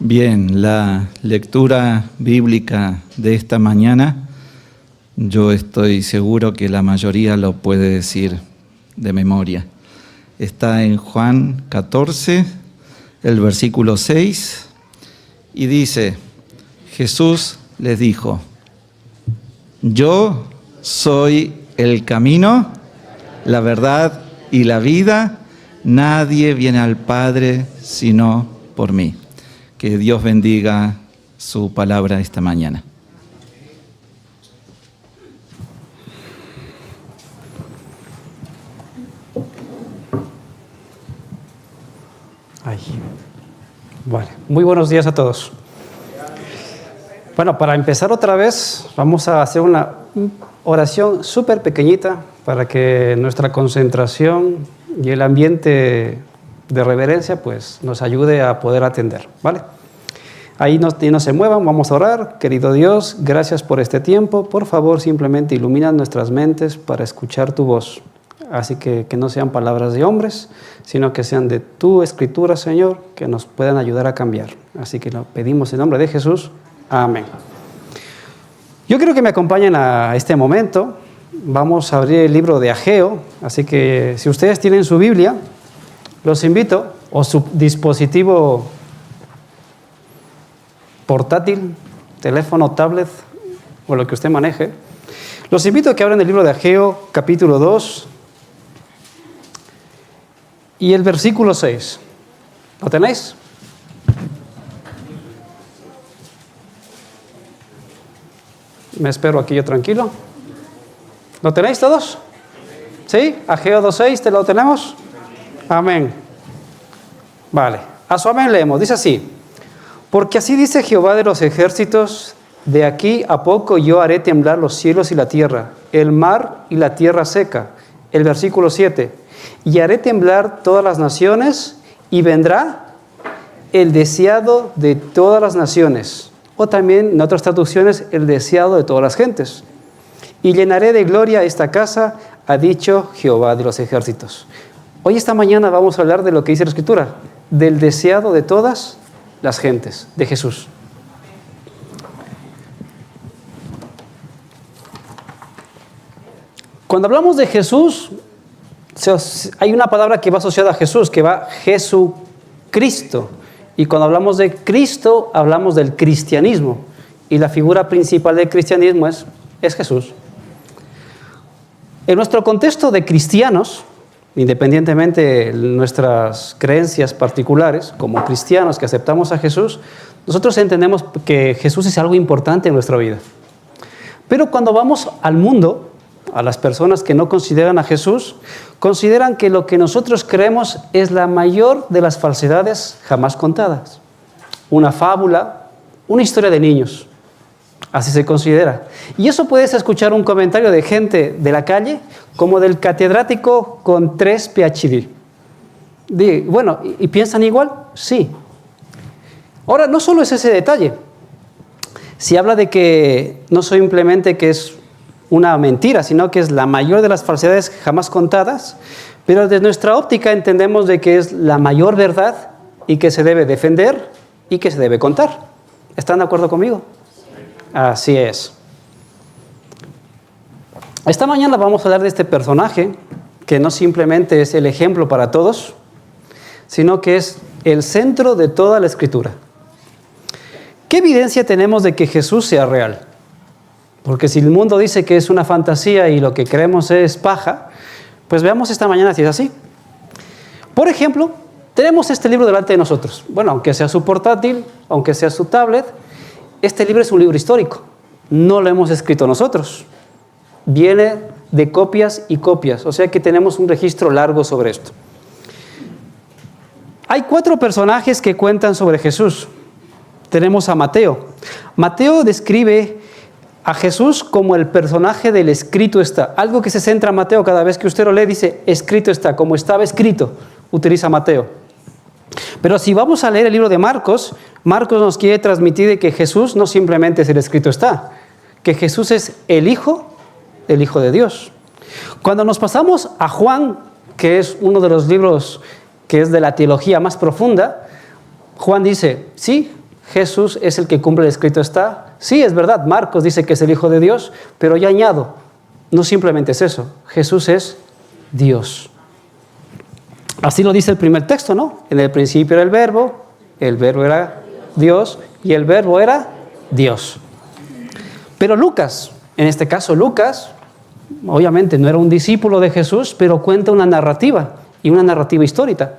Bien, la lectura bíblica de esta mañana, yo estoy seguro que la mayoría lo puede decir de memoria. Está en Juan 14, el versículo 6, y dice: Jesús les dijo: yo soy el camino, la verdad y la vida. Nadie viene al Padre sino por mí. Que Dios bendiga su palabra esta mañana. Vale. Muy buenos días a todos. Bueno, para empezar otra vez, vamos a hacer una oración súper pequeñita para que nuestra concentración y el ambiente de reverencia pues nos ayude a poder atender, ¿vale? Ahí no se muevan, vamos a orar. Querido Dios, gracias por este tiempo. Por favor, simplemente ilumina nuestras mentes para escuchar tu voz. Así que no sean palabras de hombres, sino que sean de tu escritura, Señor, que nos puedan ayudar a cambiar. Así que lo pedimos en nombre de Jesús. Amén. Yo quiero que me acompañen a este momento. Vamos a abrir el libro de Ageo. Así que si ustedes tienen su Biblia, los invito, o su dispositivo portátil, teléfono, tablet, o lo que usted maneje, los invito a que abran el libro de Ageo, capítulo 2, y el versículo 6. ¿Lo tenéis? Me espero aquí yo tranquilo. ¿Lo tenéis todos? ¿Sí? Ageo 2.6, ¿te lo tenemos? Amén. Vale. A su amén leemos. Dice así: porque así dice Jehová de los ejércitos, de aquí a poco yo haré temblar los cielos y la tierra, el mar y la tierra seca. El versículo 7. Y haré temblar todas las naciones, y vendrá el deseado de todas las naciones. O también en otras traducciones, el deseado de todas las gentes. Y llenaré de gloria esta casa, ha dicho Jehová de los ejércitos. Hoy, esta mañana, vamos a hablar de lo que dice la Escritura, del deseado de todas las gentes, de Jesús. Cuando hablamos de Jesús, hay una palabra que va asociada a Jesús, que va Jesucristo. Y cuando hablamos de Cristo, hablamos del cristianismo. Y la figura principal del cristianismo es Jesús. En nuestro contexto de cristianos, independientemente de nuestras creencias particulares, como cristianos que aceptamos a Jesús, nosotros entendemos que Jesús es algo importante en nuestra vida. Pero cuando vamos al mundo, a las personas que no consideran a Jesús, consideran que lo que nosotros creemos es la mayor de las falsedades jamás contadas. Una fábula, una historia de niños. Así se considera. Y eso puedes escuchar un comentario de gente de la calle como del catedrático con 3 PhD. Bueno, ¿y piensan igual? Sí. Ahora, no solo es ese detalle. Si habla de que no simplemente que es una mentira, sino que es la mayor de las falsedades jamás contadas, pero desde nuestra óptica entendemos de que es la mayor verdad y que se debe defender y que se debe contar. ¿Están de acuerdo conmigo? Así es. Esta mañana vamos a hablar de este personaje que no simplemente es el ejemplo para todos, sino que es el centro de toda la Escritura. ¿Qué evidencia tenemos de que Jesús sea real? Porque si el mundo dice que es una fantasía y lo que creemos es paja, pues veamos esta mañana si es así. Por ejemplo, tenemos este libro delante de nosotros. Bueno, aunque sea su portátil, aunque sea su tablet, este libro es un libro histórico. No lo hemos escrito nosotros. Viene de copias y copias, o sea que tenemos un registro largo sobre esto. Hay 4 personajes que cuentan sobre Jesús. Tenemos a Mateo. Mateo describe a Jesús como el personaje del escrito está. Algo que se centra en Mateo, cada vez que usted lo lee dice escrito está, como estaba escrito, utiliza Mateo. Pero si vamos a leer el libro de Marcos, Marcos nos quiere transmitir de que Jesús no simplemente es el escrito está, que Jesús es el Hijo de Dios. Cuando nos pasamos a Juan, que es uno de los libros que es de la teología más profunda, Juan dice, sí, Jesús es el que cumple el escrito está. Sí, es verdad, Marcos dice que es el Hijo de Dios, pero yo añado, no simplemente es eso, Jesús es Dios. Así lo dice el primer texto, ¿no? En el principio era el verbo era Dios y el verbo era Dios. Pero Lucas, en este caso Lucas, obviamente no era un discípulo de Jesús, pero cuenta una narrativa, y una narrativa histórica,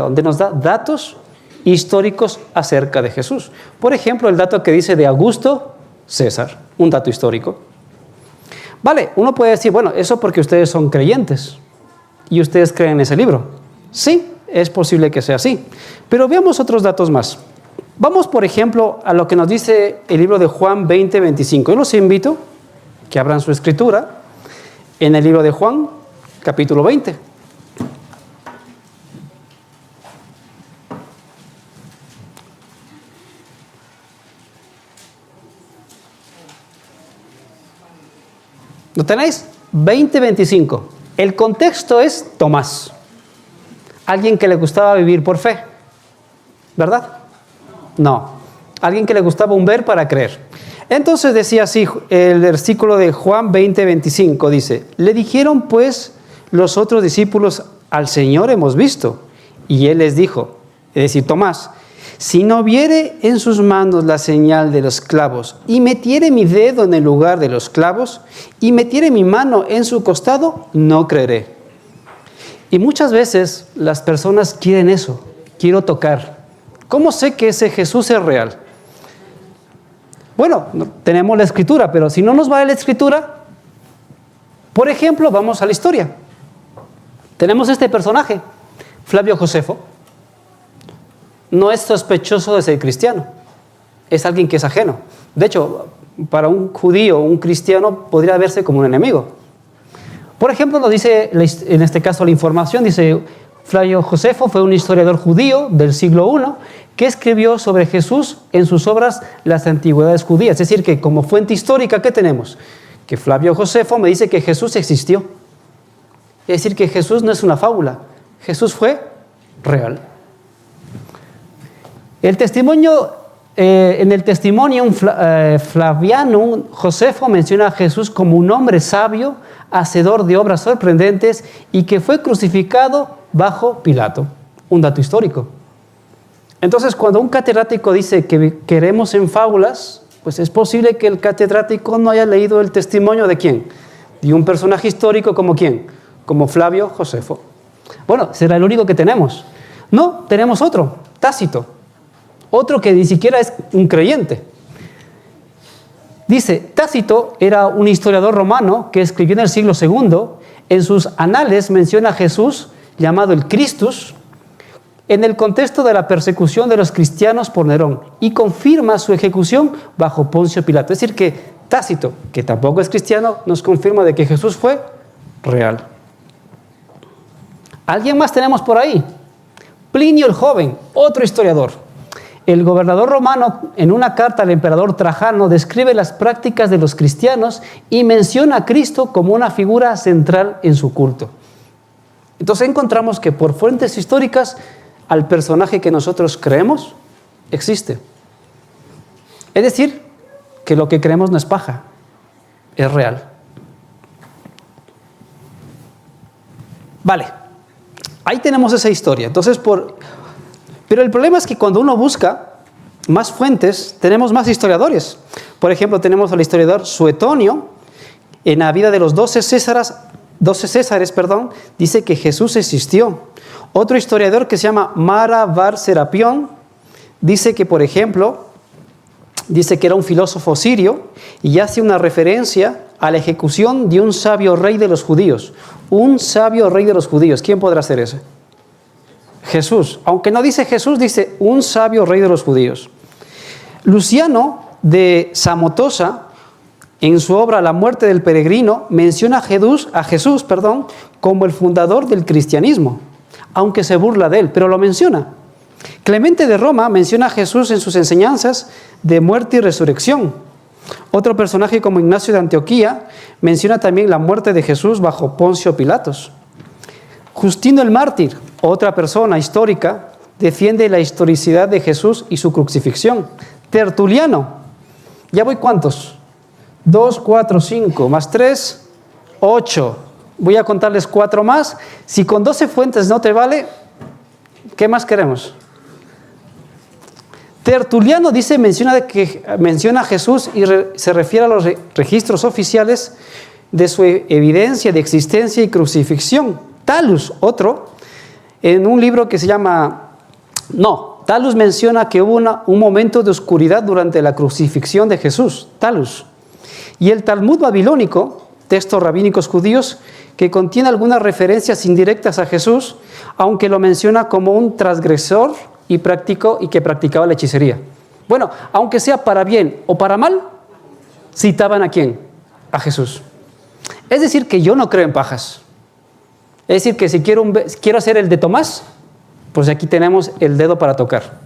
donde nos da datos históricos acerca de Jesús. Por ejemplo, el dato que dice de Augusto César, un dato histórico. Vale, uno puede decir, bueno, eso porque ustedes son creyentes y ustedes creen en ese libro. Sí, es posible que sea así, pero veamos otros datos más. Vamos, por ejemplo, a lo que nos dice el libro de Juan 20:25. Yo los invito que abran su escritura en el libro de Juan, capítulo 20. ¿Lo tenéis? 20:25. El contexto es Tomás, alguien que le gustaba vivir por fe, ¿verdad? No, alguien que le gustaba un ver para creer. Entonces decía así el versículo de Juan 20:25, dice, le dijeron pues los otros discípulos, al Señor hemos visto. Y él les dijo, es decir, Tomás, si no viere en sus manos la señal de los clavos, y metiere mi dedo en el lugar de los clavos, y metiere mi mano en su costado, no creeré. Y muchas veces las personas quieren eso, quiero tocar. ¿Cómo sé que ese Jesús es real? Bueno, tenemos la escritura, pero si no nos vale la escritura, por ejemplo, vamos a la historia. Tenemos este personaje, Flavio Josefo. No es sospechoso de ser cristiano, es alguien que es ajeno. De hecho, para un judío, un cristiano podría verse como un enemigo. Por ejemplo, nos dice, en este caso la información, dice, Flavio Josefo fue un historiador judío del siglo I que escribió sobre Jesús en sus obras Las Antigüedades Judías. Es decir, que como fuente histórica, ¿qué tenemos? Que Flavio Josefo me dice que Jesús existió. Es decir, que Jesús no es una fábula, Jesús fue real. El testimonio, en el testimonio Flaviano, Josefo menciona a Jesús como un hombre sabio, hacedor de obras sorprendentes y que fue crucificado bajo Pilato. Un dato histórico. Entonces, cuando un catedrático dice que queremos en fábulas, pues es posible que el catedrático no haya leído el testimonio de ¿quién? De un personaje histórico como ¿quién? Como Flavio Josefo. Bueno, ¿será el único que tenemos? No, tenemos otro, Tácito. Otro que ni siquiera es un creyente. Dice, Tácito era un historiador romano que escribió en el siglo II. En sus anales menciona a Jesús, llamado el Christus, en el contexto de la persecución de los cristianos por Nerón, y confirma su ejecución bajo Poncio Pilato. Es decir, que Tácito, que tampoco es cristiano, nos confirma de que Jesús fue real. ¿Alguien más tenemos por ahí? Plinio el Joven, otro historiador. El gobernador romano, en una carta al emperador Trajano, describe las prácticas de los cristianos y menciona a Cristo como una figura central en su culto. Entonces encontramos que por fuentes históricas, al personaje que nosotros creemos, existe. Es decir, que lo que creemos no es paja, es real. Vale, ahí tenemos esa historia. Entonces, pero el problema es que cuando uno busca más fuentes, tenemos más historiadores. Por ejemplo, tenemos al historiador Suetonio, en la vida de los 12 Césares, dice que Jesús existió. Otro historiador que se llama Mara Bar Serapión, dice que, por ejemplo, dice que era un filósofo sirio y hace una referencia a la ejecución de un sabio rey de los judíos. Un sabio rey de los judíos. ¿Quién podrá ser ese? Jesús. Aunque no dice Jesús, dice un sabio rey de los judíos. Luciano de Samotosa, en su obra La muerte del peregrino, menciona a Jesús, como el fundador del cristianismo, aunque se burla de él, pero lo menciona. Clemente de Roma menciona a Jesús en sus enseñanzas de muerte y resurrección. Otro personaje como Ignacio de Antioquía menciona también la muerte de Jesús bajo Poncio Pilatos. Justino el mártir, otra persona histórica, defiende la historicidad de Jesús y su crucifixión. Tertuliano, ¿ya voy cuántos? 2, 4, 5, más 3, 8. Voy a contarles 4 más. Si con 12 fuentes no te vale, ¿qué más queremos? Tertuliano dice, menciona a Jesús y se refiere a los registros oficiales de su evidencia de existencia y crucifixión. Talus, otro, en un libro que se llama... Talus menciona que hubo un momento de oscuridad durante la crucifixión de Jesús. Talus. Y el Talmud babilónico, textos rabínicos judíos, que contiene algunas referencias indirectas a Jesús, aunque lo menciona como un transgresor y que practicaba la hechicería. Bueno, aunque sea para bien o para mal, citaban ¿a quién? A Jesús. Es decir, que yo no creo en pajas. Es decir, que si quiero hacer el de Tomás, pues aquí tenemos el dedo para tocar,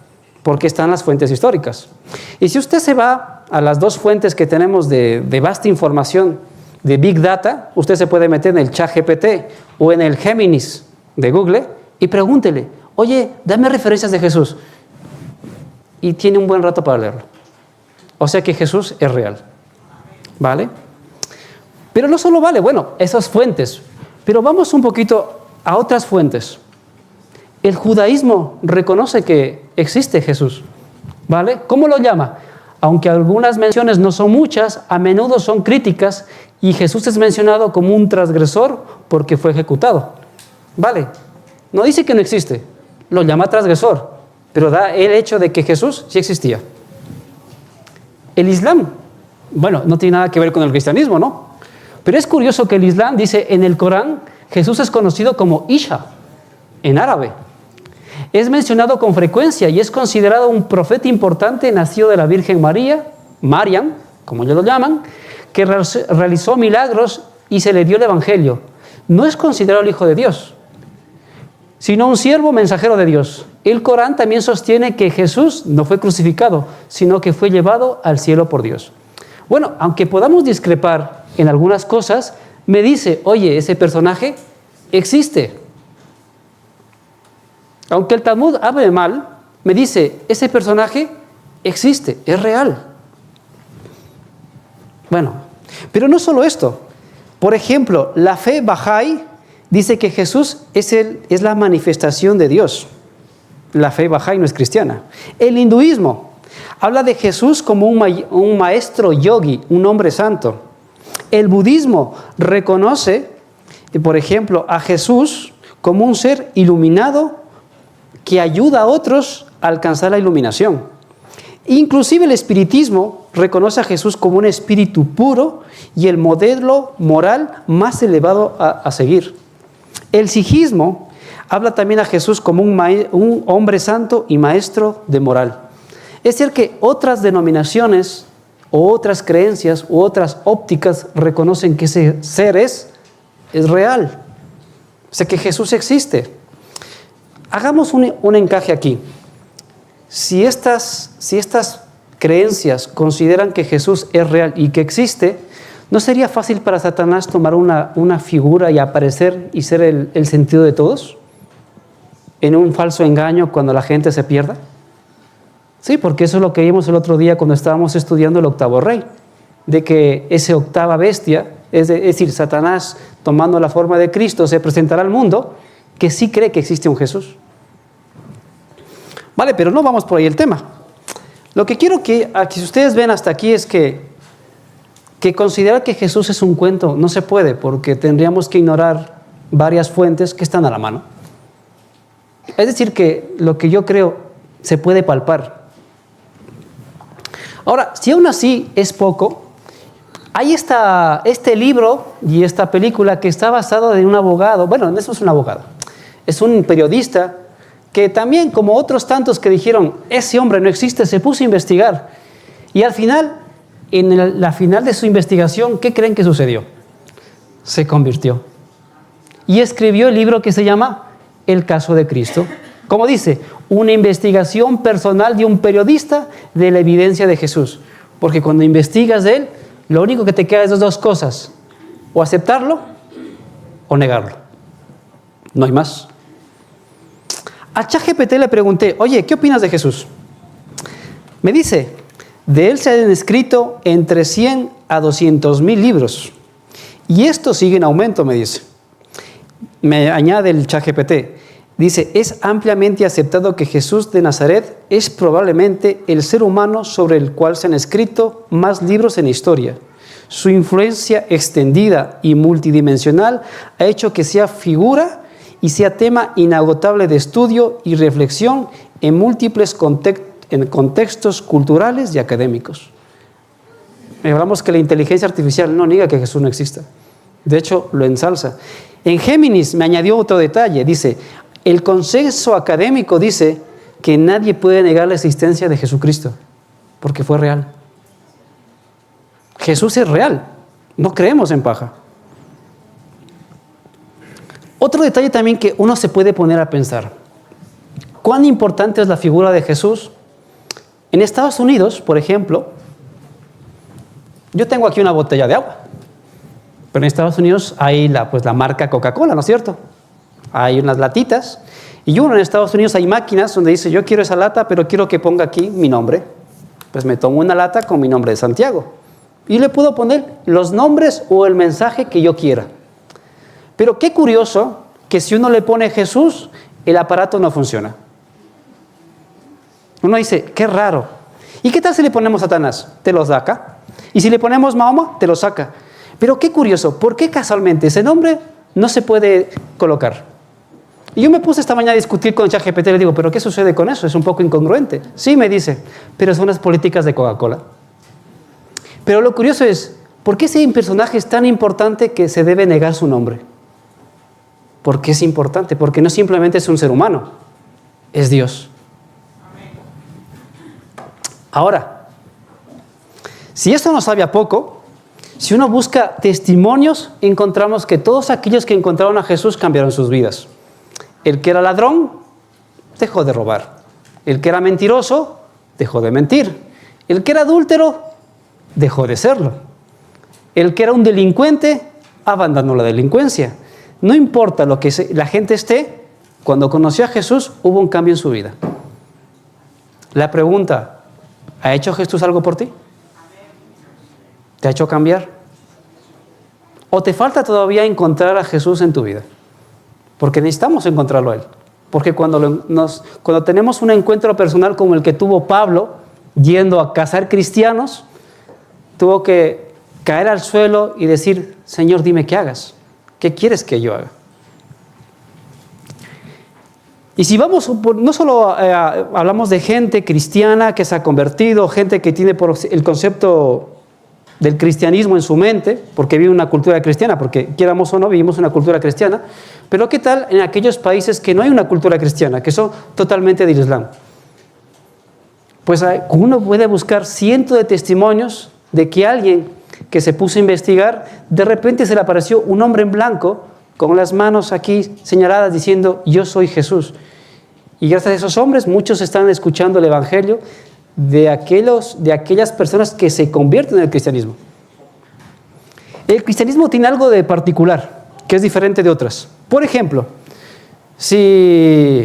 porque están las fuentes históricas. Y si usted se va a las 2 fuentes que tenemos de vasta información, de Big Data, usted se puede meter en el ChatGPT o en el Géminis de Google y pregúntele, oye, dame referencias de Jesús. Y tiene un buen rato para leerlo. O sea que Jesús es real. ¿Vale? Pero no solo vale, esas fuentes, pero vamos un poquito a otras fuentes. El judaísmo reconoce que existe Jesús. ¿Vale? ¿Cómo lo llama? Aunque algunas menciones no son muchas, a menudo son críticas y Jesús es mencionado como un transgresor porque fue ejecutado. ¿Vale? No dice que no existe, lo llama transgresor, pero da el hecho de que Jesús sí existía. El Islam, no tiene nada que ver con el cristianismo, ¿no? Pero es curioso que el Islam dice en el Corán, Jesús es conocido como Isha, en árabe. Es mencionado con frecuencia y es considerado un profeta importante nacido de la Virgen María, Mariam, como ellos lo llaman, que realizó milagros y se le dio el Evangelio. No es considerado el Hijo de Dios, sino un siervo mensajero de Dios. El Corán también sostiene que Jesús no fue crucificado, sino que fue llevado al cielo por Dios. Aunque podamos discrepar en algunas cosas, me dice, oye, ese personaje existe. Aunque el Talmud hable mal, me dice, ese personaje existe, es real. Pero no solo esto. Por ejemplo, la fe Bahá'í dice que Jesús es la manifestación de Dios. La fe Bahá'í no es cristiana. El hinduismo habla de Jesús como un maestro yogi, un hombre santo. El budismo reconoce, por ejemplo, a Jesús como un ser iluminado que ayuda a otros a alcanzar la iluminación. Inclusive el espiritismo reconoce a Jesús como un espíritu puro y el modelo moral más elevado a seguir. El sijismo habla también a Jesús como un hombre santo y maestro de moral. Es decir, que otras denominaciones o otras creencias u otras ópticas reconocen que ese ser es real. O sea, que Jesús existe. Hagamos un encaje aquí. Si estas creencias consideran que Jesús es real y que existe, ¿no sería fácil para Satanás tomar una figura y aparecer y ser el sentido de todos? ¿En un falso engaño cuando la gente se pierda? Sí, porque eso es lo que vimos el otro día cuando estábamos estudiando el octavo rey, de que esa octava bestia, es decir, Satanás tomando la forma de Cristo, se presentará al mundo que sí cree que existe un Jesús. Vale, pero no vamos por ahí el tema. Lo que quiero que ustedes ven hasta aquí es que considerar que Jesús es un cuento no se puede, porque tendríamos que ignorar varias fuentes que están a la mano. Es decir, que lo que yo creo se puede palpar. Ahora, si aún así es poco, hay este libro y esta película que está basada en un abogado. Bueno, eso es un abogado, es un periodista que también, como otros tantos que dijeron, ese hombre no existe, se puso a investigar. Y al final, en la final de su investigación, ¿qué creen que sucedió? Se convirtió. Y escribió el libro que se llama El caso de Cristo. Como dice, una investigación personal de un periodista de la evidencia de Jesús. Porque cuando investigas de él, lo único que te queda es dos cosas: o aceptarlo o negarlo. No hay más. Al ChatGPT le pregunté, oye, ¿qué opinas de Jesús? Me dice, de él se han escrito entre 100 a 200,000 libros. Y esto sigue en aumento, me dice. Me añade el ChatGPT. Dice, es ampliamente aceptado que Jesús de Nazaret es probablemente el ser humano sobre el cual se han escrito más libros en la historia. Su influencia extendida y multidimensional ha hecho que sea figura y sea tema inagotable de estudio y reflexión en múltiples contextos culturales y académicos. Hablamos que la inteligencia artificial no niega que Jesús no exista. De hecho, lo ensalza. En Géminis me añadió otro detalle. Dice, el consenso académico dice que nadie puede negar la existencia de Jesucristo, porque fue real. Jesús es real. No creemos en paja. Otro detalle también que uno se puede poner a pensar. ¿Cuán importante es la figura de Jesús? En Estados Unidos, por ejemplo, yo tengo aquí una botella de agua. Pero en Estados Unidos hay la marca Coca-Cola, ¿no es cierto? Hay unas latitas. Y en Estados Unidos hay máquinas donde dice, yo quiero esa lata, pero quiero que ponga aquí mi nombre. Pues me tomo una lata con mi nombre de Santiago. Y le puedo poner los nombres o el mensaje que yo quiera. Pero qué curioso que si uno le pone Jesús, el aparato no funciona. Uno dice, qué raro. ¿Y qué tal si le ponemos Satanás? Te lo saca. Y si le ponemos Mahoma, te lo saca. Pero qué curioso, ¿por qué casualmente ese nombre no se puede colocar? Y yo me puse esta mañana a discutir con ChatGPT y le digo, ¿pero qué sucede con eso? Es un poco incongruente. Sí, me dice, pero son las políticas de Coca-Cola. Pero lo curioso es, ¿por qué ese personaje es tan importante que se debe negar su nombre? ¿Por qué es importante? Porque no simplemente es un ser humano, es Dios. Ahora, si esto nos sabe a poco, si uno busca testimonios, encontramos que todos aquellos que encontraron a Jesús cambiaron sus vidas. El que era ladrón, dejó de robar. El que era mentiroso, dejó de mentir. El que era adúltero, dejó de serlo. El que era un delincuente, abandonó la delincuencia. No importa lo que la gente esté, cuando conoció a Jesús, hubo un cambio en su vida. La pregunta, ¿ha hecho Jesús algo por ti? ¿Te ha hecho cambiar? ¿O te falta todavía encontrar a Jesús en tu vida? Porque necesitamos encontrarlo a Él. Porque cuando tenemos un encuentro personal como el que tuvo Pablo, yendo a cazar cristianos, tuvo que caer al suelo y decir, Señor, dime qué hagas. ¿Qué quieres que yo haga? Y si vamos, no solo hablamos de gente cristiana que se ha convertido, gente que tiene el concepto del cristianismo en su mente, porque vive una cultura cristiana, porque quieramos o no, vivimos una cultura cristiana, pero ¿qué tal en aquellos países que no hay una cultura cristiana, que son totalmente del Islam? Pues uno puede buscar cientos de testimonios de que alguien que se puso a investigar, de repente se le apareció un hombre en blanco, con las manos aquí señaladas, diciendo, yo soy Jesús. Y gracias a esos hombres, muchos están escuchando el Evangelio de aquellas personas que se convierten en el cristianismo. El cristianismo tiene algo de particular, que es diferente de otras. Por ejemplo, si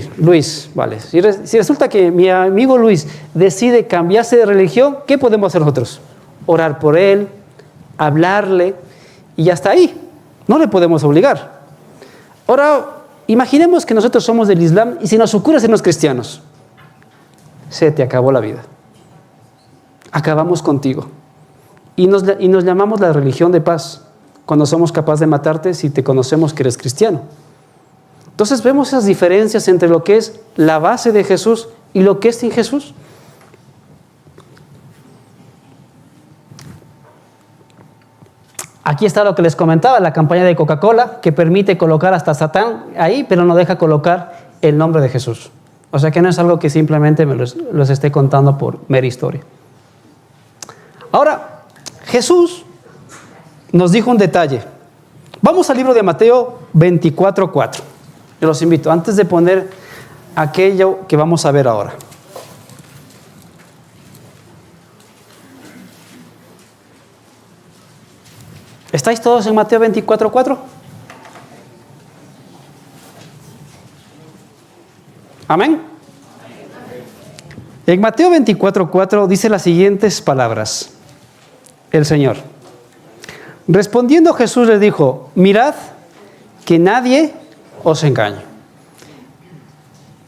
resulta que mi amigo Luis decide cambiarse de religión, ¿qué podemos hacer nosotros? Orar por él, hablarle, y hasta ahí. No le podemos obligar. Ahora, imaginemos que nosotros somos del Islam y se nos ocurre sernos cristianos. Se te acabó la vida. Acabamos contigo. Y nos llamamos la religión de paz, cuando somos capaces de matarte si te conocemos que eres cristiano. Entonces vemos esas diferencias entre lo que es la base de Jesús y lo que es sin Jesús. Aquí está lo que les comentaba, la campaña de Coca-Cola, que permite colocar hasta Satán ahí, pero no deja colocar el nombre de Jesús. O sea que no es algo que simplemente me los esté contando por mera historia. Ahora, Jesús nos dijo un detalle. Vamos al libro de Mateo 24:4. Yo los invito, antes de poner aquello que vamos a ver ahora. ¿Estáis todos en Mateo 24:4? Amén. En Mateo 24:4 dice las siguientes palabras. El Señor. Respondiendo Jesús les dijo, mirad que nadie os engañe.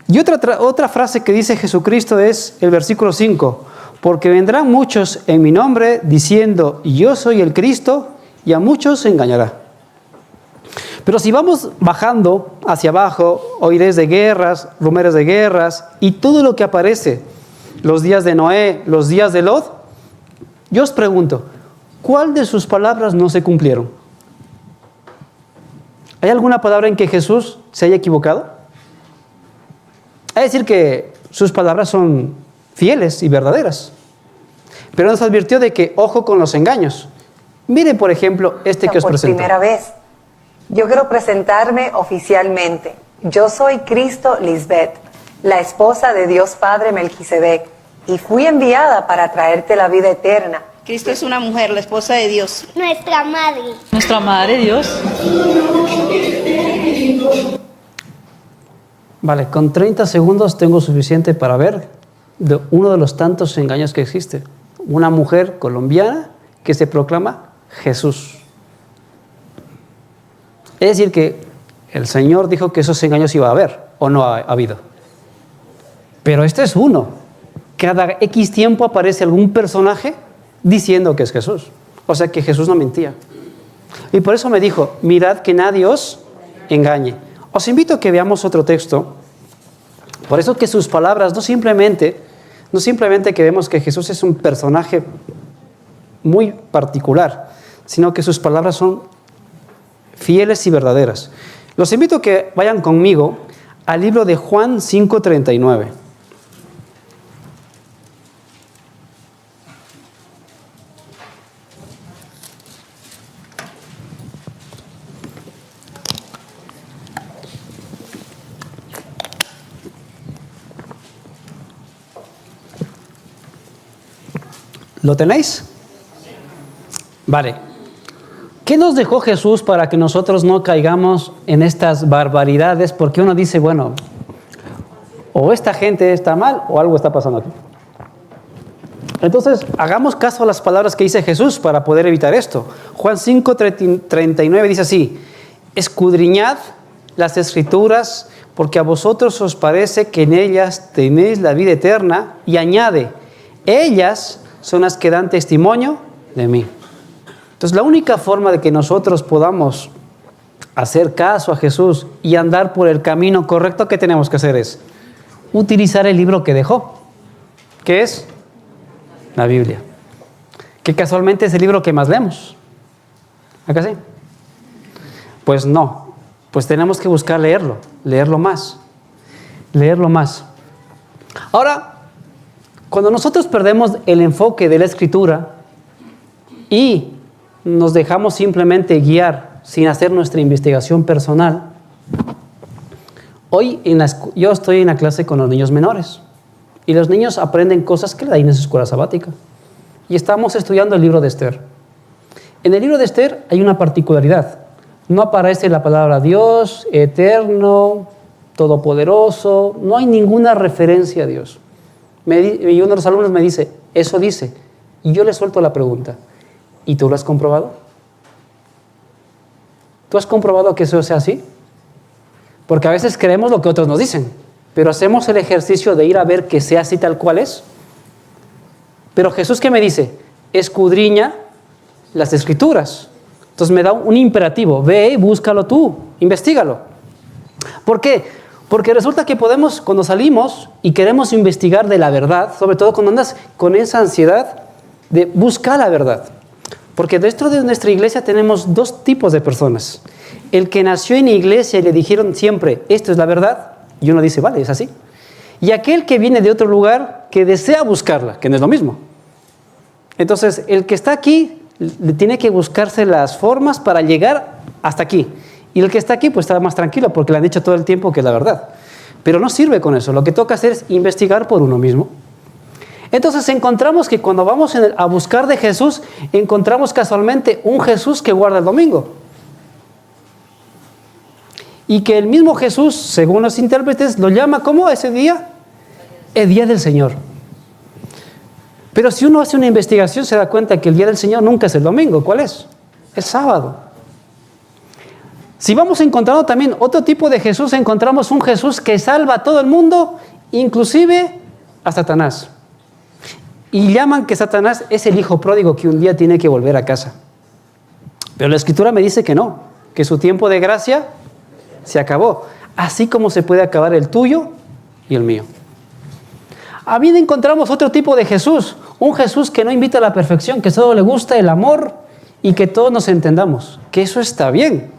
Y otra frase que dice Jesucristo es el versículo 5. Porque vendrán muchos en mi nombre diciendo, yo soy el Cristo, y a muchos se engañará. Pero si vamos bajando hacia abajo, oiréis de guerras, rumores de guerras, y todo lo que aparece, los días de Noé, los días de Lot. Yo os pregunto, ¿cuál de sus palabras no se cumplieron? ¿Hay alguna palabra en que Jesús se haya equivocado? Es decir, que sus palabras son fieles y verdaderas. Pero nos advirtió de que ojo con los engaños. Miren, por ejemplo, este que os presento. Por primera vez. Yo quiero presentarme oficialmente. Yo soy Cristo Lisbeth, la esposa de Dios Padre Melquisedec, y fui enviada para traerte la vida eterna. Cristo es una mujer, la esposa de Dios. Nuestra madre. Nuestra madre, Dios. Vale, con 30 segundos tengo suficiente para ver uno de los tantos engaños que existe. Una mujer colombiana que se proclama Jesús. Es decir, que el Señor dijo que esos engaños iba a haber, o no ha habido. Pero este es uno. Cada X tiempo aparece algún personaje diciendo que es Jesús. O sea que Jesús no mentía. Y por eso me dijo, mirad que nadie os engañe. Os invito a que veamos otro texto. Por eso que sus palabras no simplemente que vemos que Jesús es un personaje muy particular, sino que sus palabras son fieles y verdaderas. Los invito a que vayan conmigo al libro de Juan 5:39. ¿Lo tenéis? Vale. ¿Qué nos dejó Jesús para que nosotros no caigamos en estas barbaridades? Porque uno dice, bueno, o esta gente está mal o algo está pasando aquí. Entonces, hagamos caso a las palabras que dice Jesús para poder evitar esto. Juan 5:39 dice así, escudriñad las Escrituras porque a vosotros os parece que en ellas tenéis la vida eterna, y añade, ellas son las que dan testimonio de mí. Entonces, la única forma de que nosotros podamos hacer caso a Jesús y andar por el camino correcto que tenemos que hacer es utilizar el libro que dejó, que es la Biblia, que casualmente es el libro que más leemos. ¿Acá sí? Pues no, pues tenemos que buscar leerlo más. Ahora, cuando nosotros perdemos el enfoque de la Escritura y nos dejamos simplemente guiar sin hacer nuestra investigación personal, hoy yo estoy en la clase con los niños menores y los niños aprenden cosas que le dan en su escuela sabática y estamos estudiando el libro de Esther. En el libro de Esther hay una particularidad. No aparece la palabra Dios, eterno, todopoderoso, no hay ninguna referencia a Dios. Y uno de los alumnos me dice, eso dice. Y yo le suelto la pregunta, ¿y tú lo has comprobado? ¿Tú has comprobado que eso sea así? Porque a veces creemos lo que otros nos dicen, pero hacemos el ejercicio de ir a ver que sea así tal cual es. Pero Jesús, ¿qué me dice? Escudriña las Escrituras. Entonces me da un imperativo, ve y búscalo tú, investígalo. ¿Por qué? Porque resulta que podemos, cuando salimos y queremos investigar de la verdad, sobre todo cuando andas con esa ansiedad de buscar la verdad. Porque dentro de nuestra iglesia tenemos dos tipos de personas. El que nació en iglesia y le dijeron siempre, esto es la verdad, y uno dice, vale, es así. Y aquel que viene de otro lugar que desea buscarla, que no es lo mismo. Entonces, el que está aquí tiene que buscarse las formas para llegar hasta aquí. Y el que está aquí pues está más tranquilo porque le han dicho todo el tiempo que es la verdad. Pero no sirve con eso. Lo que toca hacer es investigar por uno mismo. Entonces encontramos que cuando vamos a buscar de Jesús, encontramos casualmente un Jesús que guarda el domingo. Y que el mismo Jesús, según los intérpretes, lo llama ¿cómo ese día? El día del Señor. Pero si uno hace una investigación se da cuenta que el día del Señor nunca es el domingo. ¿Cuál es? El sábado. Si vamos encontrando también otro tipo de Jesús, encontramos un Jesús que salva a todo el mundo, inclusive a Satanás. Y llaman que Satanás es el hijo pródigo que un día tiene que volver a casa. Pero la Escritura me dice que no, que su tiempo de gracia se acabó, así como se puede acabar el tuyo y el mío. A mí encontramos otro tipo de Jesús, un Jesús que no invita a la perfección, que solo le gusta el amor y que todos nos entendamos, que eso está bien.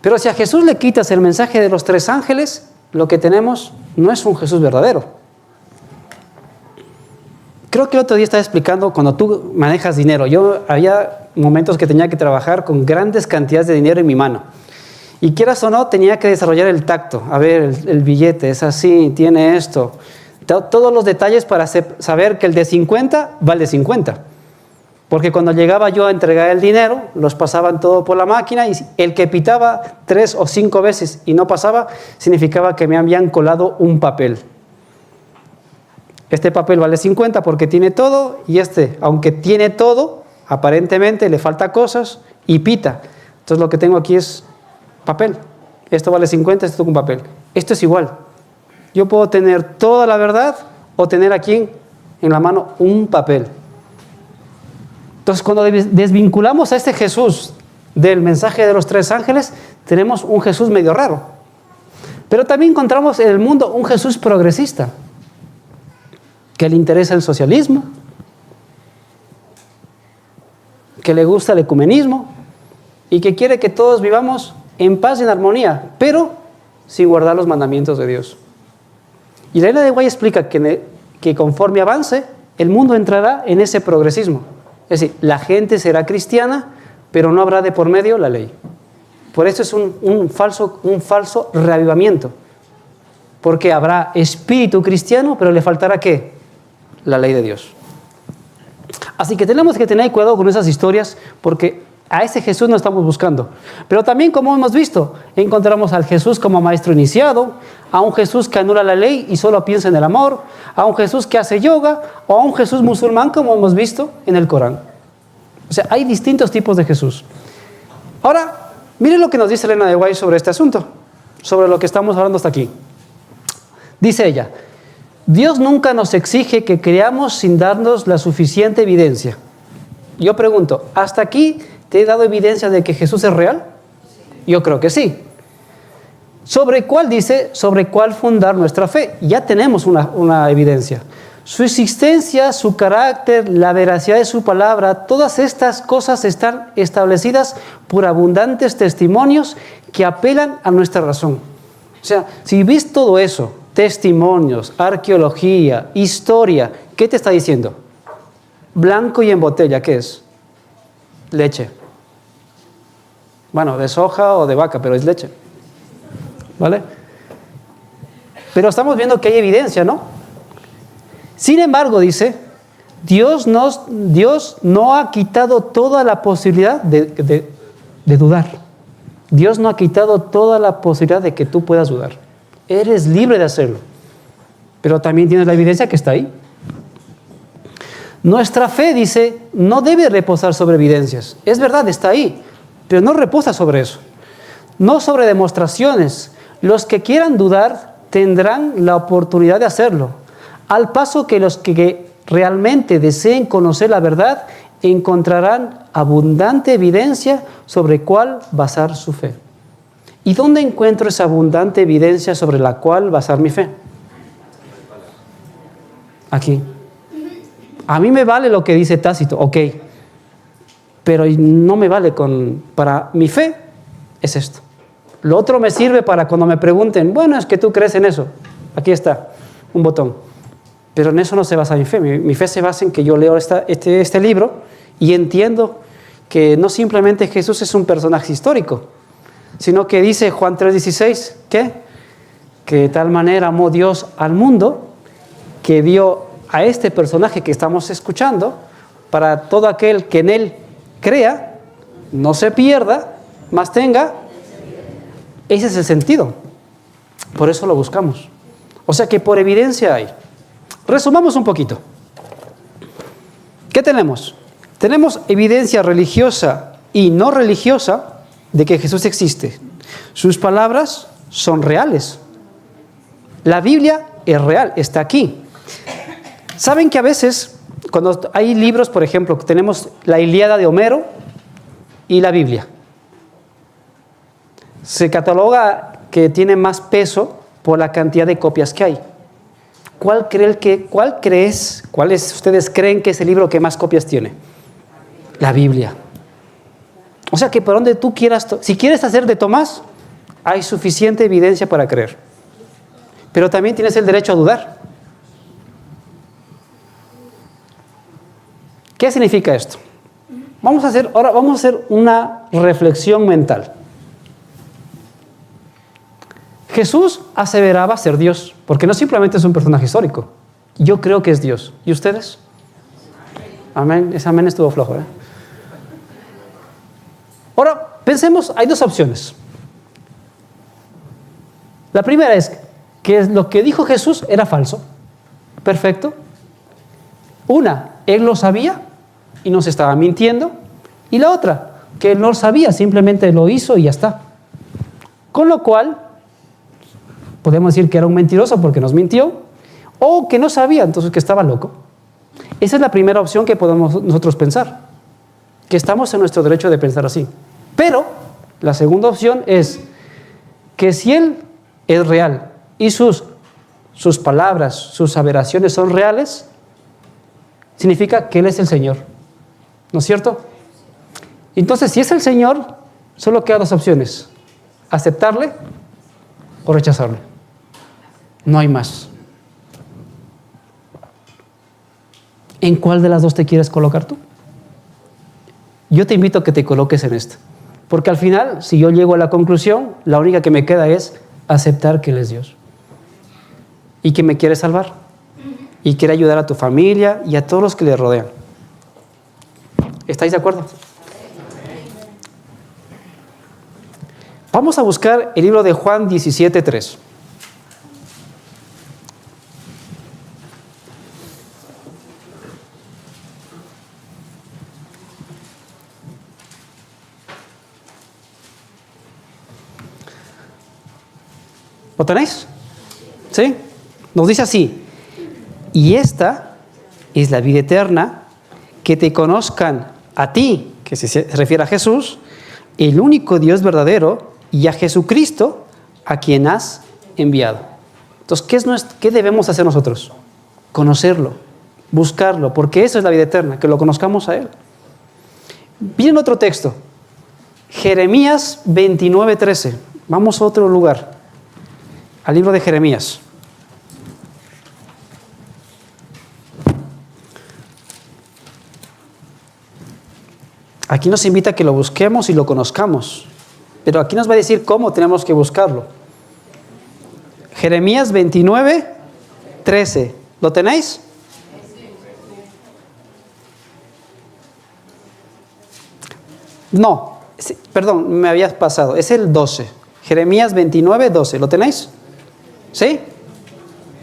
Pero si a Jesús le quitas el mensaje de los 3 ángeles, lo que tenemos no es un Jesús verdadero. Creo que el otro día estaba explicando cuando tú manejas dinero. Yo había momentos que tenía que trabajar con grandes cantidades de dinero en mi mano. Y quieras o no, tenía que desarrollar el tacto. A ver, el billete es así, tiene esto. Todos los detalles para saber que el de 50 vale 50. Porque cuando llegaba yo a entregar el dinero, los pasaban todo por la máquina y el que pitaba 3 o 5 veces y no pasaba, significaba que me habían colado un papel. Este papel vale 50 porque tiene todo y este, aunque tiene todo, aparentemente le falta cosas y pita. Entonces lo que tengo aquí es papel. Esto vale 50, esto es un papel. Esto es igual. Yo puedo tener toda la verdad o tener aquí en la mano un papel. Entonces, cuando desvinculamos a este Jesús del mensaje de los 3 ángeles, tenemos un Jesús medio raro. Pero también encontramos en el mundo un Jesús progresista, que le interesa el socialismo, que le gusta el ecumenismo y que quiere que todos vivamos en paz y en armonía, pero sin guardar los mandamientos de Dios. Y la Elena de White explica que conforme avance, el mundo entrará en ese progresismo. Es decir, la gente será cristiana, pero no habrá de por medio la ley. Por eso es un falso reavivamiento. Porque habrá espíritu cristiano, pero le faltará ¿qué? La ley de Dios. Así que tenemos que tener cuidado con esas historias, porque a ese Jesús no estamos buscando. Pero también, como hemos visto, encontramos al Jesús como maestro iniciado, a un Jesús que anula la ley y solo piensa en el amor, a un Jesús que hace yoga, o a un Jesús musulmán, como hemos visto en el Corán. O sea, hay distintos tipos de Jesús. Ahora, miren lo que nos dice Elena de White sobre este asunto, sobre lo que estamos hablando hasta aquí. Dice ella: Dios nunca nos exige que creamos sin darnos la suficiente evidencia. Yo pregunto, ¿hasta aquí te he dado evidencia de que Jesús es real? Yo creo que sí. ¿Sobre cuál dice? Sobre cuál fundar nuestra fe. Ya tenemos una evidencia. Su existencia, su carácter, la veracidad de su palabra, todas estas cosas están establecidas por abundantes testimonios que apelan a nuestra razón. O sea, si ves todo eso, testimonios, arqueología, historia, ¿qué te está diciendo? Blanco y en botella, ¿qué es? Leche. Bueno, de soja o de vaca, pero es leche. ¿Vale? Pero estamos viendo que hay evidencia, ¿no? Sin embargo, dice, Dios no ha quitado toda la posibilidad de dudar. Dios no ha quitado toda la posibilidad de que tú puedas dudar. Eres libre de hacerlo. Pero también tienes la evidencia que está ahí. Nuestra fe, dice, no debe reposar sobre evidencias. Es verdad, está ahí, pero no reposa sobre eso. No sobre demostraciones. Los que quieran dudar tendrán la oportunidad de hacerlo. Al paso que los que realmente deseen conocer la verdad encontrarán abundante evidencia sobre cuál basar su fe. ¿Y dónde encuentro esa abundante evidencia sobre la cual basar mi fe? Aquí. A mí me vale lo que dice Tácito, ok, pero no me vale para mi fe, es esto. Lo otro me sirve para cuando me pregunten, bueno, es que tú crees en eso. Aquí está, un botón. Pero en eso no se basa mi fe. Mi fe se basa en que yo leo este libro y entiendo que no simplemente Jesús es un personaje histórico, sino que dice Juan 3:16, ¿qué? Que de tal manera amó Dios al mundo que dio a este personaje que estamos escuchando para todo aquel que en él crea, no se pierda, mas tenga Ese es el sentido. Por eso lo buscamos. O sea que por evidencia hay. Resumamos un poquito. ¿Qué tenemos? Tenemos evidencia religiosa y no religiosa de que Jesús existe. Sus palabras son reales. La Biblia es real, está aquí. ¿Saben que a veces, cuando hay libros, por ejemplo, tenemos la Ilíada de Homero y la Biblia? Se cataloga que tiene más peso por la cantidad de copias que hay. ¿Cuáles ustedes creen que es el libro que más copias tiene? La Biblia. O sea que por donde tú quieras, si quieres hacer de Tomás, hay suficiente evidencia para creer. Pero también tienes el derecho a dudar. ¿Qué significa esto? Ahora vamos a hacer una reflexión mental. Jesús aseveraba ser Dios, porque no simplemente es un personaje histórico. Yo creo que es Dios. ¿Y ustedes? Amén. Ese amén estuvo flojo, ¿eh? Ahora, pensemos, hay dos opciones. La primera es que lo que dijo Jesús era falso. Perfecto. Una, él lo sabía y nos estaba mintiendo. Y la otra, que él no lo sabía, simplemente lo hizo y ya está. Con lo cual, podemos decir que era un mentiroso porque nos mintió, o que no sabía, entonces que estaba loco. Esa es la primera opción que podemos nosotros pensar, que estamos en nuestro derecho de pensar así. Pero la segunda opción es que si él es real y sus palabras, sus aseveraciones son reales, significa que él es el Señor. ¿No es cierto? Entonces, si es el Señor, solo quedan dos opciones: aceptarle o rechazarle. No hay más. ¿En cuál de las dos te quieres colocar tú? Yo te invito a que te coloques en esta. Porque al final, si yo llego a la conclusión, la única que me queda es aceptar que Él es Dios. Y que me quiere salvar. Y quiere ayudar a tu familia y a todos los que le rodean. ¿Estáis de acuerdo? Vamos a buscar el libro de Juan 17:3. ¿Lo tenéis? ¿Sí? Nos dice así: y esta es la vida eterna, que te conozcan a ti, que se refiere a Jesús, el único Dios verdadero, y a Jesucristo, a quien has enviado. Entonces, ¿qué debemos hacer nosotros? Conocerlo, buscarlo, porque eso es la vida eterna, que lo conozcamos a Él. Miren otro texto, Jeremías 29:13. Vamos a otro lugar, al libro de Jeremías. Aquí nos invita a que lo busquemos y lo conozcamos, pero aquí nos va a decir cómo tenemos que buscarlo. Jeremías 29:13. ¿Lo tenéis? No, perdón, me habías pasado. Es el 12. Jeremías 29:12. ¿Lo tenéis? ¿Sí?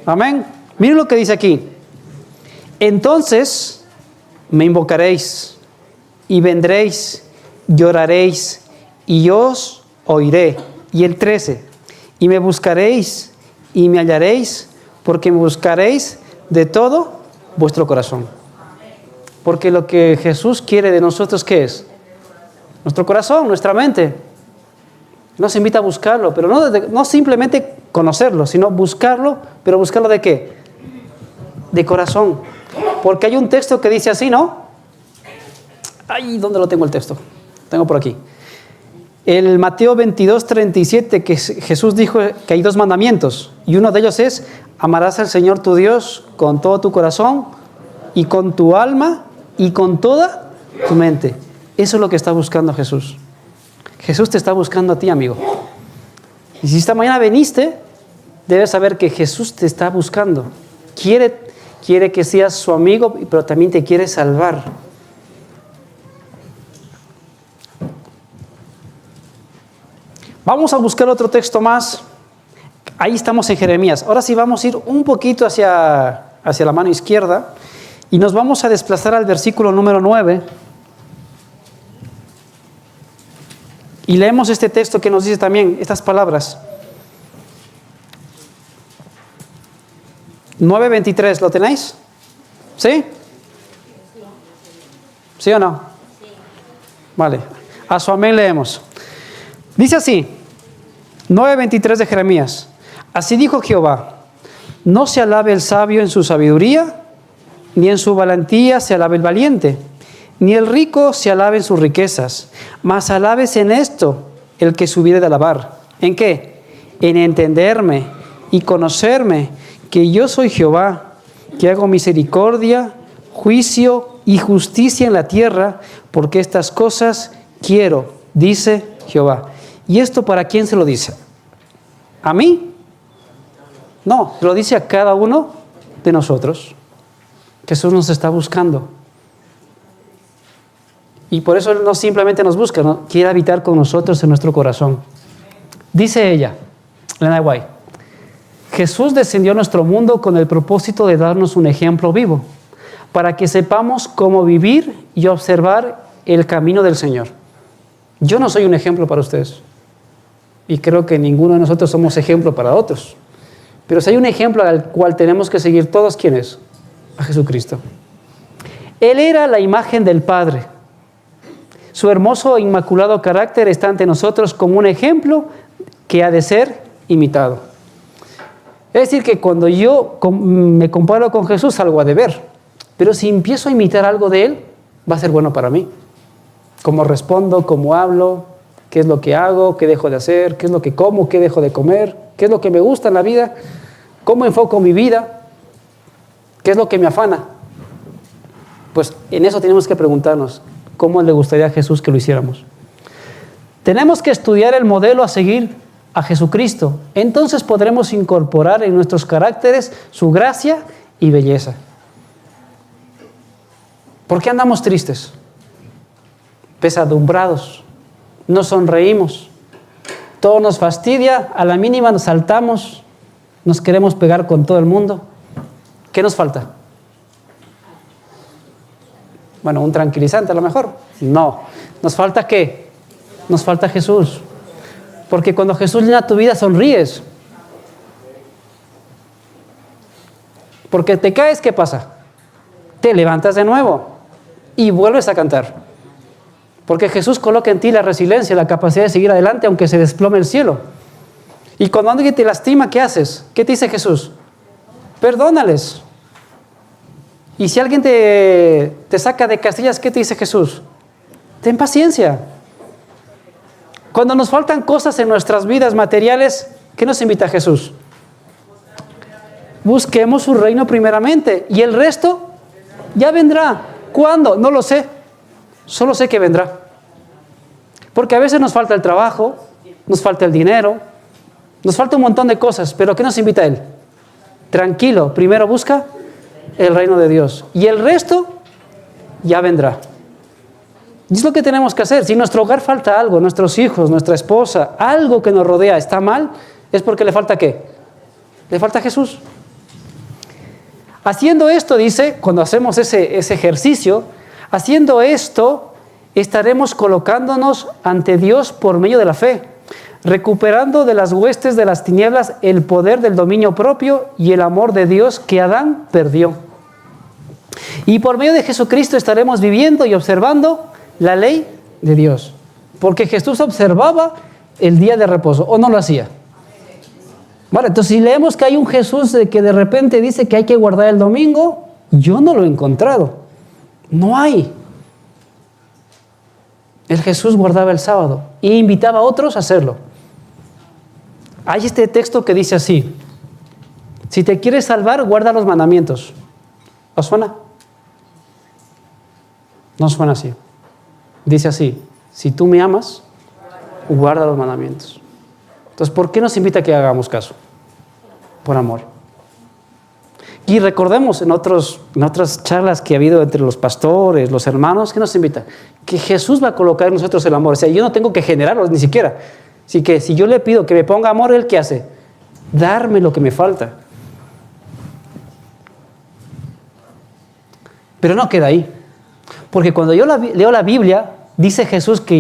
Amén. Miren lo que dice aquí. Entonces me invocaréis y vendréis, lloraréis y yo os oiré. Y el 13. Y me buscaréis y me hallaréis, porque me buscaréis de todo vuestro corazón. Porque lo que Jesús quiere de nosotros, ¿qué es? Nuestro corazón, nuestra mente. Nos invita a buscarlo, pero no simplemente conocerlo, sino buscarlo, pero buscarlo ¿de qué? De corazón. Porque hay un texto que dice así, ¿no? Ay, ¿dónde lo tengo el texto? Tengo por aquí. El Mateo 22:37, que Jesús dijo que hay dos mandamientos, y uno de ellos es: amarás al Señor tu Dios con todo tu corazón y con tu alma y con toda tu mente. Eso es lo que está buscando Jesús. Jesús te está buscando a ti, amigo. Y si esta mañana viniste, debes saber que Jesús te está buscando. Quiere que seas su amigo, pero también te quiere salvar. Vamos a buscar otro texto más. Ahí estamos en Jeremías. Ahora sí vamos a ir un poquito hacia la mano izquierda y nos vamos a desplazar al versículo número 9. Y leemos este texto que nos dice también estas palabras. 9:23, ¿lo tenéis? ¿Sí? ¿Sí o no? Vale, a su amén leemos. Dice así, 9:23 de Jeremías. Así dijo Jehová, no se alabe el sabio en su sabiduría, ni en su valentía se alabe el valiente, ni el rico se alabe en sus riquezas, mas alabes en esto el que subiere de alabar. ¿En qué? En entenderme y conocerme, que yo soy Jehová, que hago misericordia, juicio y justicia en la tierra, porque estas cosas quiero, dice Jehová. ¿Y esto para quién se lo dice? ¿A mí? No, se lo dice a cada uno de nosotros. Jesús nos está buscando. Y por eso Él no simplemente nos busca, ¿no? Quiere habitar con nosotros en nuestro corazón. Dice ella, Elena White, Jesús descendió a nuestro mundo con el propósito de darnos un ejemplo vivo, para que sepamos cómo vivir y observar el camino del Señor. Yo no soy un ejemplo para ustedes, y creo que ninguno de nosotros somos ejemplo para otros. Pero si hay un ejemplo al cual tenemos que seguir todos, ¿quién es? A Jesucristo. Él era la imagen del Padre. Su hermoso e inmaculado carácter está ante nosotros como un ejemplo que ha de ser imitado. Es decir, que cuando yo me comparo con Jesús, algo ha de ver. Pero si empiezo a imitar algo de Él, va a ser bueno para mí. Cómo respondo, cómo hablo, qué es lo que hago, qué dejo de hacer, qué es lo que como, qué dejo de comer, qué es lo que me gusta en la vida, cómo enfoco mi vida, qué es lo que me afana. Pues en eso tenemos que preguntarnos, ¿cómo le gustaría a Jesús que lo hiciéramos? Tenemos que estudiar el modelo a seguir a Jesucristo. Entonces podremos incorporar en nuestros caracteres su gracia y belleza. ¿Por qué andamos tristes? Pesadumbrados. No sonreímos. Todo nos fastidia. A la mínima nos saltamos. Nos queremos pegar con todo el mundo. ¿Qué nos falta? Bueno, un tranquilizante a lo mejor. No. ¿Nos falta qué? Nos falta Jesús. Porque cuando Jesús llena tu vida, sonríes. Porque te caes, ¿qué pasa? Te levantas de nuevo y vuelves a cantar. Porque Jesús coloca en ti la resiliencia, la capacidad de seguir adelante aunque se desplome el cielo. Y cuando alguien te lastima, ¿qué haces? ¿Qué te dice Jesús? Perdónales. Y si alguien te saca de casillas, ¿qué te dice Jesús? Ten paciencia. Cuando nos faltan cosas en nuestras vidas materiales, ¿qué nos invita Jesús? Busquemos su reino primeramente y el resto ya vendrá. ¿Cuándo? No lo sé. Solo sé que vendrá. Porque a veces nos falta el trabajo, nos falta el dinero, nos falta un montón de cosas, pero ¿qué nos invita Él? Tranquilo, primero busca el reino de Dios y el resto ya vendrá. Y es lo que tenemos que hacer. Si en nuestro hogar falta algo, nuestros hijos, nuestra esposa, algo que nos rodea está mal, es porque le falta ¿qué? Le falta Jesús. Haciendo esto, dice, cuando hacemos ese ejercicio, haciendo esto, estaremos colocándonos ante Dios por medio de la fe, recuperando de las huestes de las tinieblas el poder del dominio propio y el amor de Dios que Adán perdió. Y por medio de Jesucristo estaremos viviendo y observando la ley de Dios. Porque Jesús observaba el día de reposo, ¿o no lo hacía? Vale, entonces si leemos que hay un Jesús que de repente dice que hay que guardar el domingo, yo no lo he encontrado. No hay. El Jesús guardaba el sábado e invitaba a otros a hacerlo. Hay este texto que dice así: si te quieres salvar, guarda los mandamientos. ¿Os suena? No suena así. Dice así: si tú me amas, guarda los mandamientos. Entonces, ¿por qué nos invita a que hagamos caso? Por amor. Y recordemos en otras charlas que ha habido entre los pastores, los hermanos, ¿qué nos invita? Que Jesús va a colocar en nosotros el amor. O sea, yo no tengo que generarlo ni siquiera, Así que si yo le pido que me ponga amor, ¿Él qué hace? Darme lo que me falta. Pero no queda ahí. Porque cuando yo leo la Biblia, dice Jesús que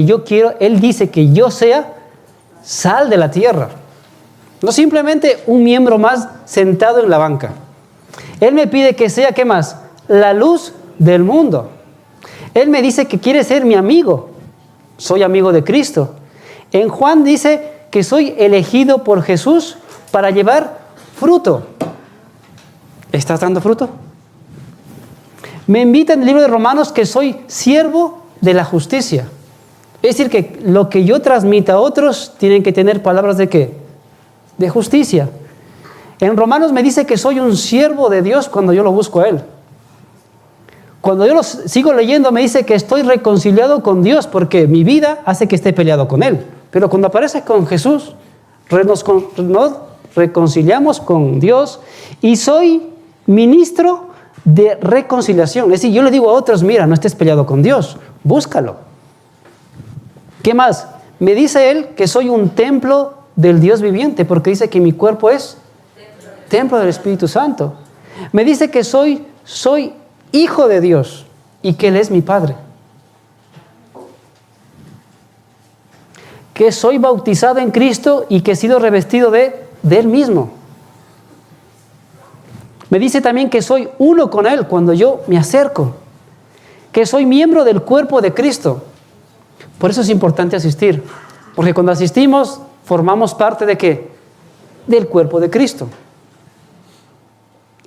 Él dice que yo sea sal de la tierra. No simplemente un miembro más sentado en la banca. Él me pide que sea, ¿qué más? La luz del mundo. Él me dice que quiere ser mi amigo. Soy amigo de Cristo. En Juan dice que soy elegido por Jesús para llevar fruto. ¿Estás dando fruto? Me invita en el libro de Romanos que soy siervo de la justicia. Es decir, que lo que yo transmita a otros tienen que tener palabras ¿de qué? De justicia. En Romanos me dice que soy un siervo de Dios cuando yo lo busco a Él. Cuando yo lo sigo leyendo me dice que estoy reconciliado con Dios porque mi vida hace que esté peleado con Él. Pero cuando aparece con Jesús, nos reconciliamos con Dios y soy ministro de reconciliación. Es decir, yo le digo a otros, mira, no estés peleado con Dios, búscalo. ¿Qué más? Me dice Él que soy un templo del Dios viviente porque dice que mi cuerpo es templo del Espíritu Santo. Me dice que soy hijo de Dios y que Él es mi Padre. Que soy bautizado en Cristo y que he sido revestido de Él mismo. Me dice también que soy uno con Él cuando yo me acerco. Que soy miembro del cuerpo de Cristo. Por eso es importante asistir. Porque cuando asistimos, formamos parte ¿de qué? Del cuerpo de Cristo.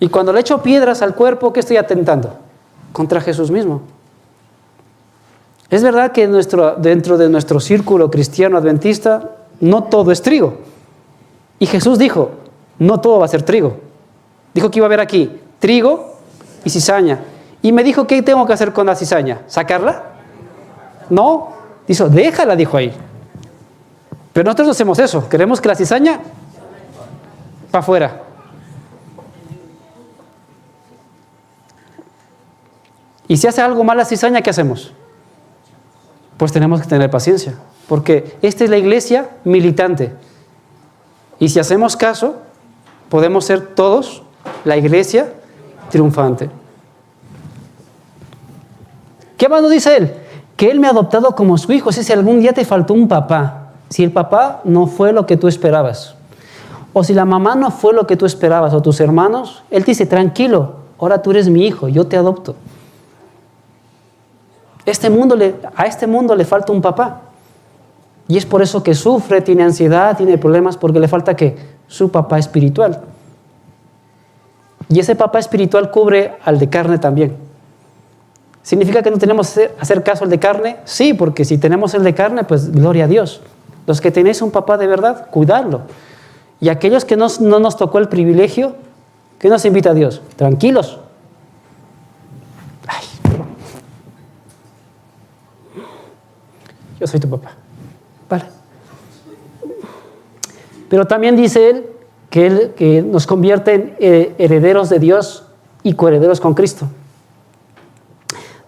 Y cuando le echo piedras al cuerpo, ¿qué estoy atentando? Contra Jesús mismo. Es verdad que dentro de nuestro círculo cristiano adventista, no todo es trigo. Y Jesús dijo, no todo va a ser trigo. Dijo que iba a haber aquí trigo y cizaña. Y me dijo, ¿qué tengo que hacer con la cizaña? ¿Sacarla? No. Dijo, déjala, dijo ahí. Pero nosotros no hacemos eso. Queremos que la cizaña para afuera. Y si hace algo mal la cizaña, ¿qué hacemos? Pues tenemos que tener paciencia. Porque esta es la iglesia militante. Y si hacemos caso, podemos ser todos la iglesia triunfante. ¿Qué más nos dice Él? Que Él me ha adoptado como su hijo. Si algún día te faltó un papá, si el papá no fue lo que tú esperabas, o si la mamá no fue lo que tú esperabas, o tus hermanos, Él te dice, tranquilo, ahora tú eres mi hijo, yo te adopto. A este mundo le falta un papá. Y es por eso que sufre, tiene ansiedad, tiene problemas, porque le falta ¿qué? Su papá espiritual. Y ese papá espiritual cubre al de carne también. ¿Significa que no tenemos que hacer caso al de carne? Sí, porque si tenemos el de carne, pues gloria a Dios. Los que tenéis un papá de verdad, cuidadlo. Y aquellos que no nos tocó el privilegio, ¿qué nos invita a Dios? Tranquilos. Ay, perdón. Yo soy tu papá. Vale. Pero también dice Él que nos convierte en herederos de Dios y coherederos con Cristo.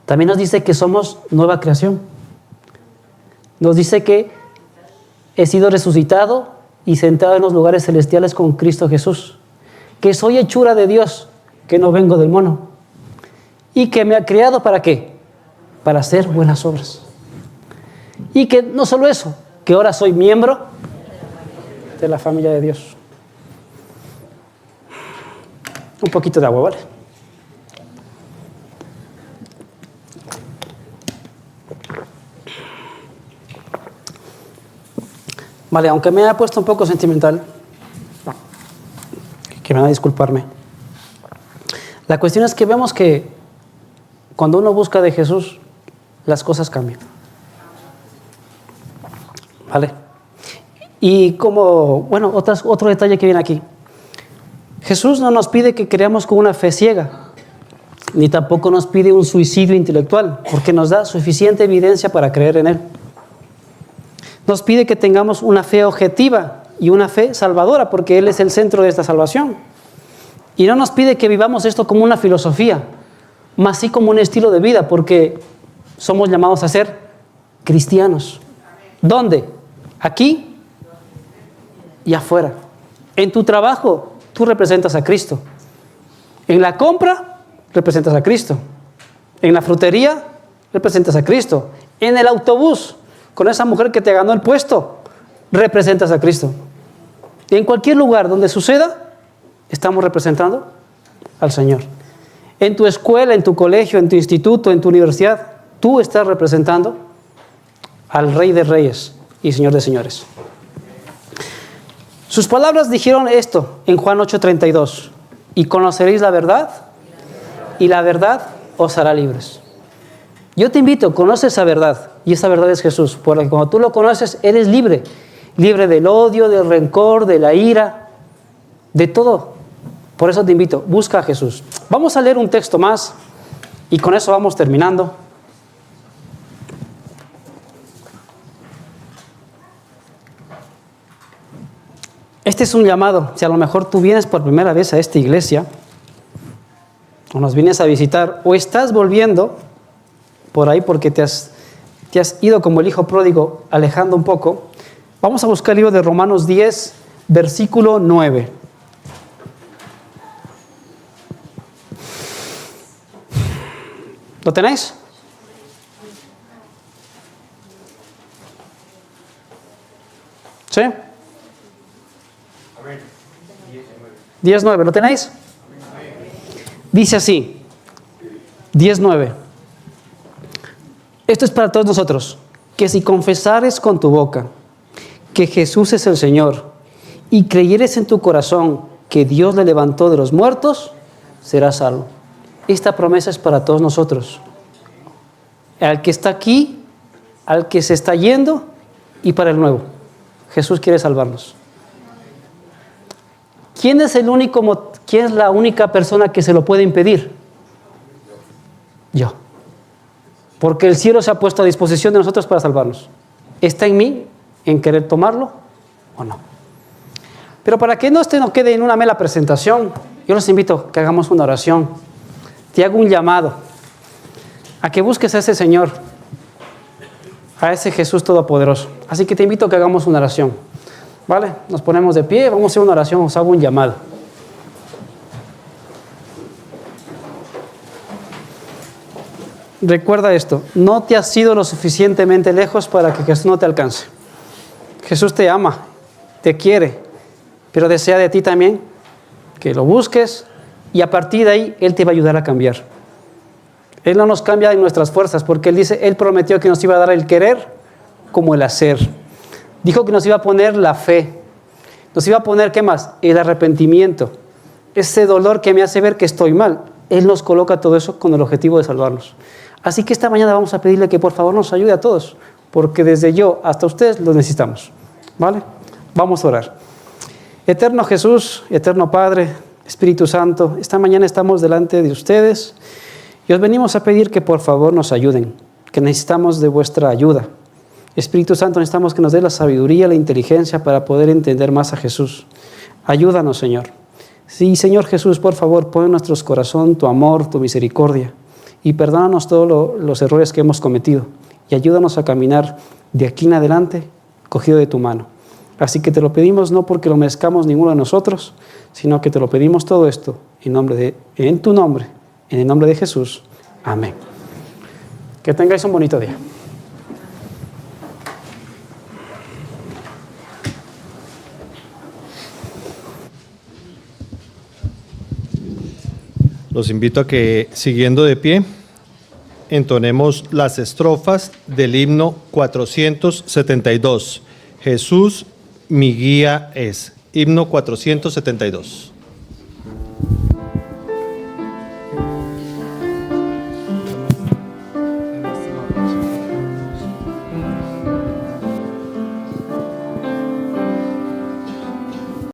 También nos dice que somos nueva creación. Nos dice que he sido resucitado y sentado en los lugares celestiales con Cristo Jesús. Que soy hechura de Dios, que no vengo del mono. Y que me ha creado ¿para qué? Para hacer buenas obras. Y que no solo eso, que ahora soy miembro de la familia de Dios. Un poquito de agua, ¿vale? Vale, aunque me haya puesto un poco sentimental, que me van a disculparme. La cuestión es que vemos que cuando uno busca de Jesús, las cosas cambian. ¿Vale? Y como, otro detalle que viene aquí. Jesús no nos pide que creamos con una fe ciega, ni tampoco nos pide un suicidio intelectual, porque nos da suficiente evidencia para creer en Él. Nos pide que tengamos una fe objetiva y una fe salvadora, porque Él es el centro de esta salvación. Y no nos pide que vivamos esto como una filosofía, más sí como un estilo de vida, porque somos llamados a ser cristianos. ¿Dónde? Aquí y afuera. En tu trabajo, tú representas a Cristo. En la compra, representas a Cristo. En la frutería, representas a Cristo. En el autobús, con esa mujer que te ganó el puesto, representas a Cristo. En cualquier lugar donde suceda, estamos representando al Señor. En tu escuela, en tu colegio, en tu instituto, en tu universidad, tú estás representando al Rey de Reyes y Señor de Señores. Sus palabras dijeron esto en Juan 8:32. Y conoceréis la verdad, y la verdad os hará libres. Yo te invito, conoce esa verdad, y esa verdad es Jesús, porque cuando tú lo conoces, eres libre. Libre del odio, del rencor, de la ira, de todo. Por eso te invito, busca a Jesús. Vamos a leer un texto más, y con eso vamos terminando. Este es un llamado. Si a lo mejor tú vienes por primera vez a esta iglesia, o nos vienes a visitar, o estás volviendo por ahí porque te has ido como el hijo pródigo, alejando un poco, vamos a buscar el libro de Romanos 10, versículo 9. ¿Lo tenéis? ¿Sí? 10:9, ¿lo tenéis? Dice así, 10:9. Esto es para todos nosotros, que si confesares con tu boca que Jesús es el Señor y creyeres en tu corazón que Dios le levantó de los muertos, serás salvo. Esta promesa es para todos nosotros. Al que está aquí, al que se está yendo y para el nuevo. Jesús quiere salvarnos. ¿Quién es la única persona que se lo puede impedir? Yo. Porque el cielo se ha puesto a disposición de nosotros para salvarnos. ¿Está en mí en querer tomarlo o no? Pero para que no quede en una mera presentación, yo los invito a que hagamos una oración. Te hago un llamado a que busques a ese Señor, a ese Jesús Todopoderoso. Así que te invito a que hagamos una oración. ¿Vale? Nos ponemos de pie, vamos a hacer una oración, os hago un llamado. Recuerda esto, no te has ido lo suficientemente lejos para que Jesús no te alcance. Jesús te ama, te quiere, pero desea de ti también que lo busques y a partir de ahí Él te va a ayudar a cambiar. Él no nos cambia en nuestras fuerzas porque Él prometió que nos iba a dar el querer como el hacer. Dijo que nos iba a poner la fe, nos iba a poner, ¿qué más? El arrepentimiento, ese dolor que me hace ver que estoy mal. Él nos coloca todo eso con el objetivo de salvarnos. Así que esta mañana vamos a pedirle que por favor nos ayude a todos, porque desde yo hasta ustedes lo necesitamos, ¿vale? Vamos a orar. Eterno Jesús, eterno Padre, Espíritu Santo, esta mañana estamos delante de ustedes y os venimos a pedir que por favor nos ayuden, que necesitamos de vuestra ayuda. Espíritu Santo, necesitamos que nos dé la sabiduría, la inteligencia para poder entender más a Jesús. Ayúdanos, Señor. Sí, Señor Jesús, por favor, pon en nuestros corazones tu amor, tu misericordia y perdónanos todos los errores que hemos cometido y ayúdanos a caminar de aquí en adelante cogido de tu mano. Así que te lo pedimos no porque lo merezcamos ninguno de nosotros, sino que te lo pedimos todo esto en tu nombre, en el nombre de Jesús. Amén. Que tengáis un bonito día. Los invito a que, siguiendo de pie, entonemos las estrofas del himno 472. Jesús, mi guía es. Himno 472.